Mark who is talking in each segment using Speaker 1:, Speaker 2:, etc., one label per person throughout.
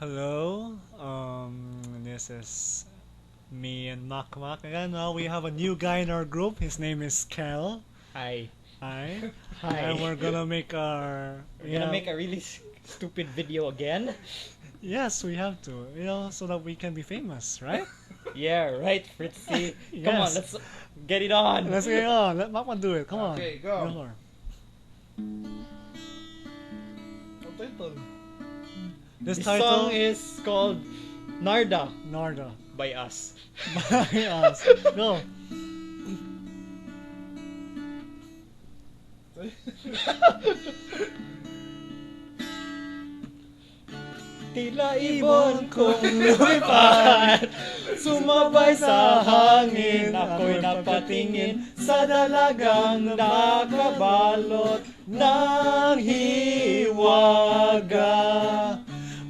Speaker 1: Hello, this is me and Makmak. Again, now we have a new guy in our group. His name is Kel.
Speaker 2: Hi.
Speaker 1: Hi.
Speaker 2: Hi.
Speaker 1: And we're gonna make our.
Speaker 2: We're gonna make a really stupid video again.
Speaker 1: Yes, we have to. So that we can be famous, right?
Speaker 2: Yeah, right, Fritzy. Come on,
Speaker 1: Yes.
Speaker 2: let's get it on.
Speaker 1: Let's get on. Let Makmak do it. Come on.
Speaker 3: Okay, go.
Speaker 1: Lord.
Speaker 3: Ang title.
Speaker 1: This
Speaker 2: This
Speaker 1: title
Speaker 2: song is called Narda
Speaker 1: Narda.
Speaker 2: by us.
Speaker 1: Yes. Go.
Speaker 2: Tila ibon kong lumipad, sumabay sa hangin. Ako'y napatingin sa dalagang nakabalot ng hiwaga.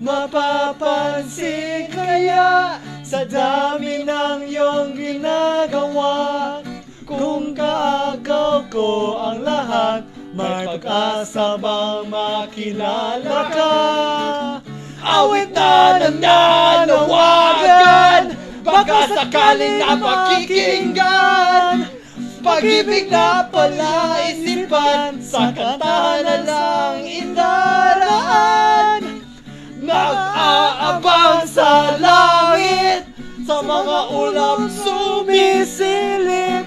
Speaker 2: Mapapansin kaya sa dami ng iyong ginagawa, kung kaagaw ko ang lahat, may pag-asa bang makilala ka? Awit na nananawagan, baka sakaling napakikinggan. Pag-ibig na pala isipan, sa kantahan na lang indaraan. Nag-aabang sa langit, sa mga ulap sumisilip.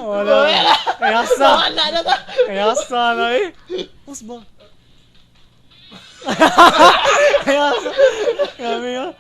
Speaker 1: Wala. Kayasa. Kayasa na eh. Pus ba? Kayasa. Kami yun.